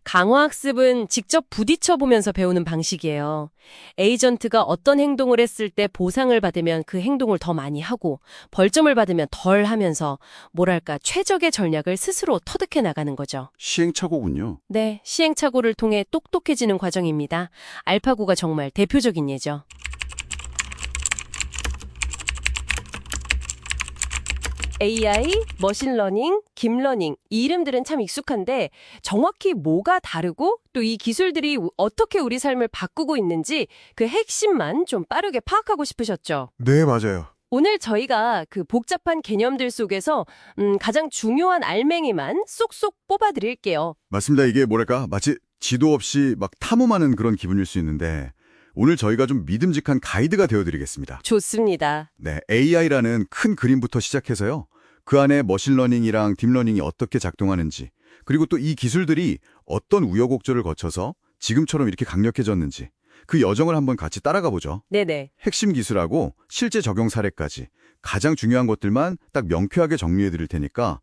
강화학습은 직접 부딪혀 보면서 배우는 방식이에요. 에이전트가 어떤 행동을 했을 때 보상을 받으면 그 행동을 더 많이 하고 벌점을 받으면 덜 하면서 뭐랄까 최적의 전략을 스스로 터득해 나가는 거죠. 시행착오군요. 네, 시행착오를 통해 똑똑해지는 과정입니다. 알파고가 정말 대표적인 예죠. AI, 머신러닝, 딥러닝 이 이름들은 참 익숙한데 정확히 뭐가 다르고 또 이 기술들이 어떻게 우리 삶을 바꾸고 있는지 그 핵심만 좀 빠르게 파악하고 싶으셨죠? 네, 맞아요. 오늘 저희가 그 복잡한 개념들 속에서 가장 중요한 알맹이만 쏙쏙 뽑아드릴게요. 맞습니다. 이게 뭐랄까 마치 지도 없이 막 탐험하는 그런 기분일 수 있는데 오늘 저희가 좀 믿음직한 가이드가 되어드리겠습니다. 좋습니다. 네, AI라는 큰 그림부터 시작해서요. 그 안에 머신러닝이랑 딥러닝이 어떻게 작동하는지 그리고 또 이 기술들이 어떤 우여곡절을 거쳐서 지금처럼 이렇게 강력해졌는지 그 여정을 한번 같이 따라가 보죠. 네네. 핵심 기술하고 실제 적용 사례까지 가장 중요한 것들만 딱 명쾌하게 정리해 드릴 테니까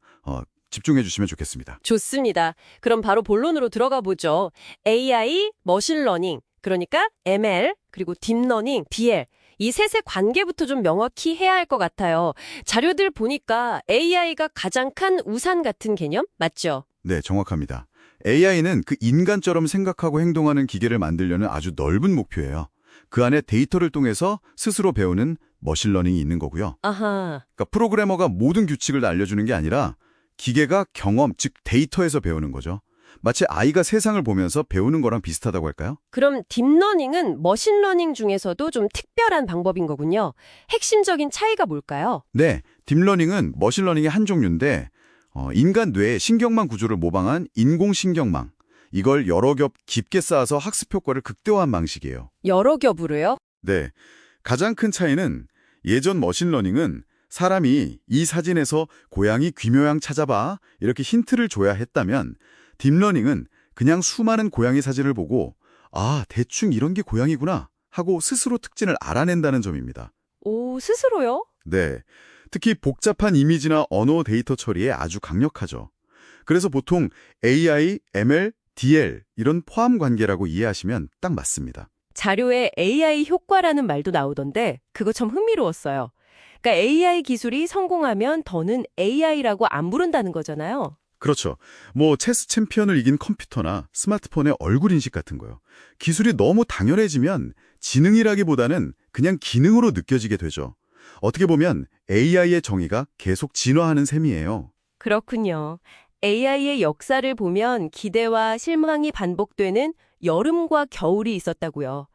집중해 주시면 좋겠습니다. 좋습니다. 그럼 바로 본론으로 들어가 보죠. AI, 머신러닝, 그러니까 ML, 그리고 딥러닝, DL. 이 셋의 관계부터 좀 명확히 해야 할 것 같아요. 자료들 보니까 AI가 가장 큰 우산 같은 개념 맞죠? 네, 정확합니다. AI는 그 인간처럼 생각하고 행동하는 기계를 만들려는 아주 넓은 목표예요. 그 안에 데이터를 통해서 스스로 배우는 머신러닝이 있는 거고요. 아하. 그러니까 프로그래머가 모든 규칙을 알려주는 게 아니라 기계가 경험, 즉 데이터에서 배우는 거죠. 마치 아이가 세상을 보면서 배우는 거랑 비슷하다고 할까요? 그럼 딥러닝은 머신러닝 중에서도 좀 특별한 방법인 거군요. 핵심적인 차이가 뭘까요? 네, 딥러닝은 머신러닝의 한 종류인데 인간 뇌의 신경망 구조를 모방한 인공신경망. 이걸 여러 겹 깊게 쌓아서 학습 효과를 극대화한 방식이에요. 여러 겹으로요? 네, 가장 큰 차이는 예전 머신러닝은 사람이 이 사진에서 고양이 귀 모양 찾아봐 이렇게 힌트를 줘야 했다면 딥러닝은 그냥 수많은 고양이 사진을 보고 아, 대충 이런 게 고양이구나 하고 스스로 특징을 알아낸다는 점입니다. 오, 스스로요? 네, 특히 복잡한 이미지나 언어 데이터 처리에 아주 강력하죠. 그래서 보통 AI, ML, DL 이런 포함 관계라고 이해하시면 딱 맞습니다. 자료에 AI 효과라는 말도 나오던데 그거 참 흥미로웠어요. 그러니까 AI 기술이 성공하면 더는 AI라고 안 부른다는 거잖아요. 그렇죠. 뭐 체스 챔피언을 이긴 컴퓨터나 스마트폰의 얼굴 인식 같은 거요. 기술이 너무 당연해지면 지능이라기보다는 그냥 기능으로 느껴지게 되죠. 어떻게 보면 AI의 정의가 계속 진화하는 셈이에요. 그렇군요. AI의 역사를 보면 기대와 실망이 반복되는 여름과 겨울이 있었다고요.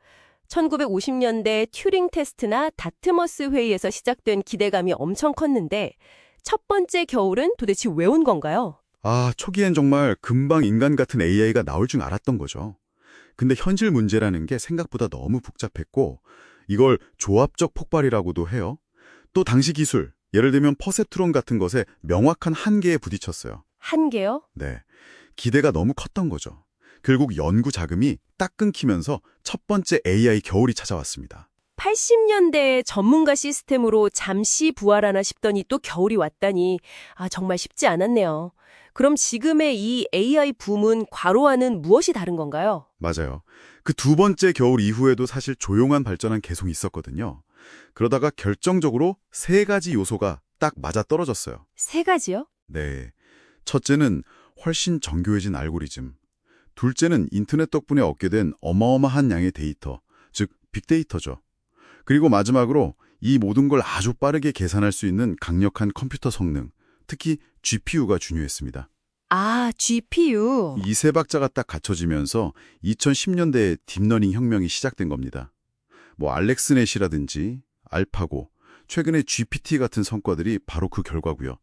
1950년대 튜링 테스트나 다트머스 회의에서 시작된 기대감이 엄청 컸는데 첫 번째 겨울은 도대체 왜 온 건가요? 아, 초기엔 정말 금방 인간 같은 AI가 나올 줄 알았던 거죠. 근데 현실 문제라는 게 생각보다 너무 복잡했고 이걸 조합적 폭발이라고도 해요. 또 당시 기술, 예를 들면 퍼세트론 같은 것에 명확한 한계에 부딪혔어요. 한계요? 네, 기대가 너무 컸던 거죠. 결국 연구 자금이 딱 끊기면서 첫 번째 AI 겨울이 찾아왔습니다. 80년대의 전문가 시스템으로 잠시 부활하나 싶더니 또 겨울이 왔다니 정말 쉽지 않았네요. 그럼 지금의 이 AI 붐은 과로와는 무엇이 다른 건가요? 맞아요. 그 두 번째 겨울 이후에도 사실 조용한 발전은 계속 있었거든요. 그러다가 결정적으로 세 가지 요소가 딱 맞아떨어졌어요. 세 가지요? 네. 첫째는 훨씬 정교해진 알고리즘. 둘째는 인터넷 덕분에 얻게 된 어마어마한 양의 데이터, 즉 빅데이터죠. 그리고 마지막으로 이 모든 걸 아주 빠르게 계산할 수 있는 강력한 컴퓨터 성능, 특히 GPU가 중요했습니다. 아, GPU. 이 세 박자가 딱 갖춰지면서 2010년대에 딥러닝 혁명이 시작된 겁니다. 뭐 알렉스넷이라든지 알파고, 최근에 GPT 같은 성과들이 바로 그 결과고요.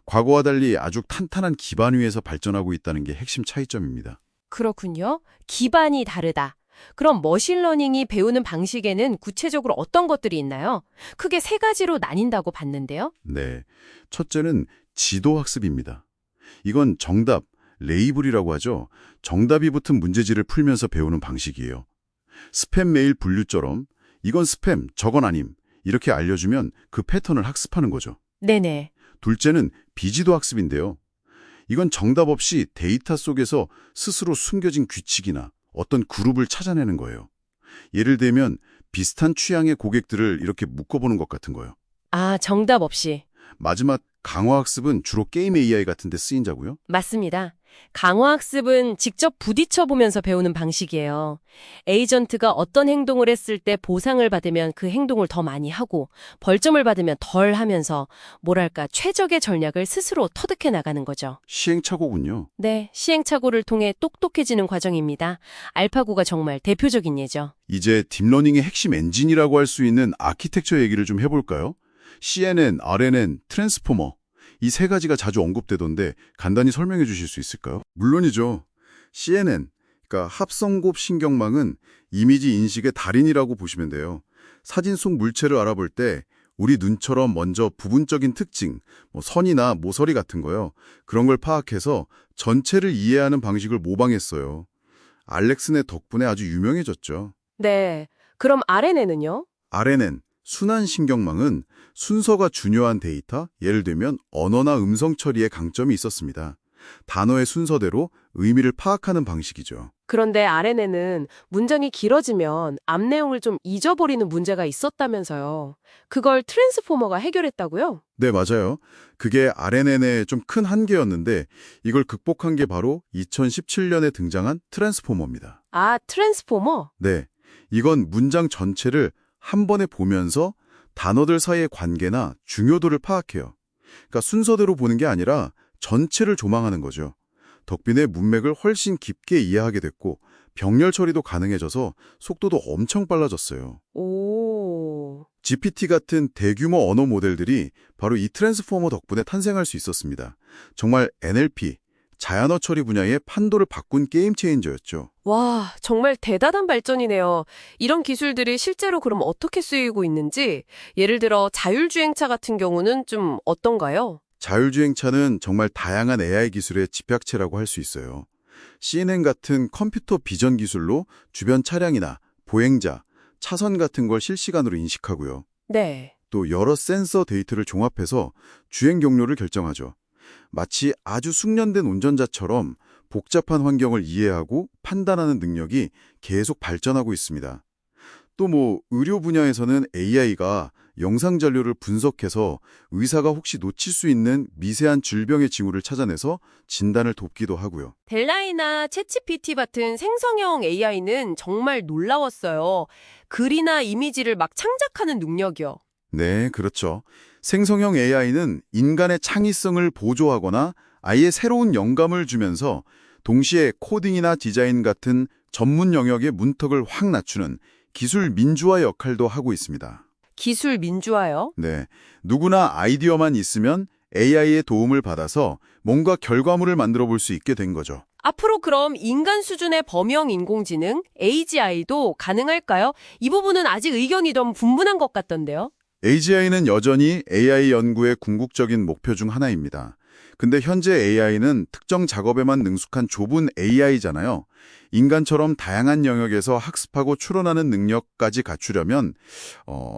과거와 달리 아주 탄탄한 기반 위에서 발전하고 있다는 게 핵심 차이점입니다. 그렇군요. 기반이 다르다. 그럼 머신러닝이 배우는 방식에는 구체적으로 어떤 것들이 있나요? 크게 세 가지로 나뉜다고 봤는데요. 네, 첫째는 지도학습입니다. 이건 정답, 레이블이라고 하죠. 정답이 붙은 문제지를 풀면서 배우는 방식이에요. 스팸 메일 분류처럼 이건 스팸, 저건 아님 이렇게 알려주면 그 패턴을 학습하는 거죠. 네네. 둘째는 비지도 학습인데요. 이건 정답 없이 데이터 속에서 스스로 숨겨진 규칙이나 어떤 그룹을 찾아내는 거예요. 예를 들면 비슷한 취향의 고객들을 이렇게 묶어보는 것 같은 거예요. 아, 정답 없이. 마지막 강화학습은 주로 게임 AI 같은 데 쓰인다고요? 맞습니다. 강화학습은 직접 부딪혀 보면서 배우는 방식이에요. 에이전트가 어떤 행동을 했을 때 보상을 받으면 그 행동을 더 많이 하고 벌점을 받으면 덜 하면서 뭐랄까 최적의 전략을 스스로 터득해 나가는 거죠. 시행착오군요. 네, 시행착오를 통해 똑똑해지는 과정입니다. 알파고가 정말 대표적인 예죠. 이제 딥러닝의 핵심 엔진이라고 할 수 있는 아키텍처 얘기를 좀 해볼까요? CNN, RNN, 트랜스포머 이 세 가지가 자주 언급되던데 간단히 설명해 주실 수 있을까요? 물론이죠. CNN, 그러니까 합성곱 신경망은 이미지 인식의 달인이라고 보시면 돼요. 사진 속 물체를 알아볼 때 우리 눈처럼 먼저 부분적인 특징, 선이나 모서리 같은 거요. 그런 걸 파악해서 전체를 이해하는 방식을 모방했어요. 알렉슨의 덕분에 아주 유명해졌죠. 네, 그럼 RNN은요? RNN, 순환신경망은 순서가 중요한 데이터, 예를 들면 언어나 음성 처리에 강점이 있었습니다. 단어의 순서대로 의미를 파악하는 방식이죠. 그런데 RNN은 문장이 길어지면 앞 내용을 좀 잊어버리는 문제가 있었다면서요. 그걸 트랜스포머가 해결했다고요? 네, 맞아요. 그게 RNN의 좀 큰 한계였는데 이걸 극복한 게 바로 2017년에 등장한 트랜스포머입니다. 아, 트랜스포머? 네, 이건 문장 전체를 한 번에 보면서 단어들 사이의 관계나 중요도를 파악해요. 그러니까 순서대로 보는 게 아니라 전체를 조망하는 거죠. 덕분에 문맥을 훨씬 깊게 이해하게 됐고 병렬 처리도 가능해져서 속도도 엄청 빨라졌어요. 오. GPT 같은 대규모 언어 모델들이 바로 이 트랜스포머 덕분에 탄생할 수 있었습니다. 정말 NLP, 자연어 처리 분야의 판도를 바꾼 게임 체인저였죠. 와, 정말 대단한 발전이네요. 이런 기술들이 실제로 그럼 어떻게 쓰이고 있는지, 예를 들어 자율주행차 같은 경우는 좀 어떤가요? 자율주행차는 정말 다양한 AI 기술의 집약체라고 할 수 있어요. CNN 같은 컴퓨터 비전 기술로 주변 차량이나 보행자, 차선 같은 걸 실시간으로 인식하고요. 네. 또 여러 센서 데이터를 종합해서 주행 경로를 결정하죠. 마치 아주 숙련된 운전자처럼 복잡한 환경을 이해하고 판단하는 능력이 계속 발전하고 있습니다. 또 의료 분야에서는 AI가 영상 자료를 분석해서 의사가 혹시 놓칠 수 있는 미세한 질병의 징후를 찾아내서 진단을 돕기도 하고요. 델라이나 챗GPT 같은 생성형 AI는 정말 놀라웠어요. 글이나 이미지를 막 창작하는 능력이요. 네, 그렇죠. 생성형 AI는 인간의 창의성을 보조하거나 아예 새로운 영감을 주면서 동시에 코딩이나 디자인 같은 전문 영역의 문턱을 확 낮추는 기술 민주화 역할도 하고 있습니다. 기술 민주화요? 네, 누구나 아이디어만 있으면 AI의 도움을 받아서 뭔가 결과물을 만들어 볼 수 있게 된 거죠. 앞으로 그럼 인간 수준의 범용 인공지능, AGI도 가능할까요? 이 부분은 아직 의견이 좀 분분한 것 같던데요. AGI는 여전히 AI 연구의 궁극적인 목표 중 하나입니다. 근데 현재 AI는 특정 작업에만 능숙한 좁은 AI잖아요. 인간처럼 다양한 영역에서 학습하고 추론하는 능력까지 갖추려면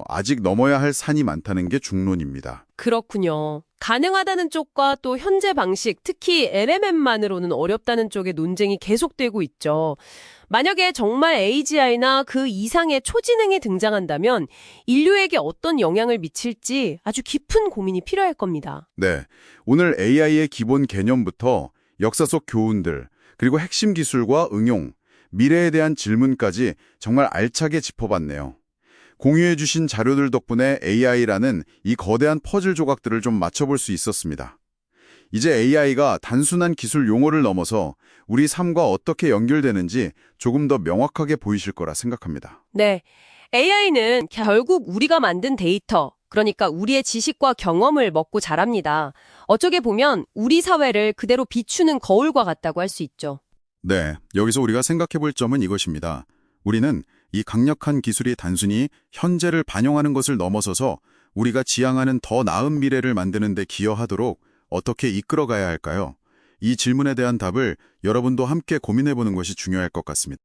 아직 넘어야 할 산이 많다는 게 중론입니다. 그렇군요. 가능하다는 쪽과 또 현재 방식, 특히 LMM만으로는 어렵다는 쪽의 논쟁이 계속되고 있죠. 만약에 정말 AGI나 그 이상의 초지능이 등장한다면 인류에게 어떤 영향을 미칠지 아주 깊은 고민이 필요할 겁니다. 네, 오늘 AI의 기본 개념부터 역사 속 교훈들, 그리고 핵심 기술과 응용, 미래에 대한 질문까지 정말 알차게 짚어봤네요. 공유해 주신 자료들 덕분에 AI라는 이 거대한 퍼즐 조각들을 좀 맞춰볼 수 있었습니다. 이제 AI가 단순한 기술 용어를 넘어서 우리 삶과 어떻게 연결되는지 조금 더 명확하게 보이실 거라 생각합니다. 네, AI는 결국 우리가 만든 데이터, 그러니까 우리의 지식과 경험을 먹고 자랍니다. 어쩌게 보면 우리 사회를 그대로 비추는 거울과 같다고 할 수 있죠. 네, 여기서 우리가 생각해 볼 점은 이것입니다. 우리는 이 강력한 기술이 단순히 현재를 반영하는 것을 넘어서서 우리가 지향하는 더 나은 미래를 만드는 데 기여하도록 어떻게 이끌어가야 할까요? 이 질문에 대한 답을 여러분도 함께 고민해 보는 것이 중요할 것 같습니다.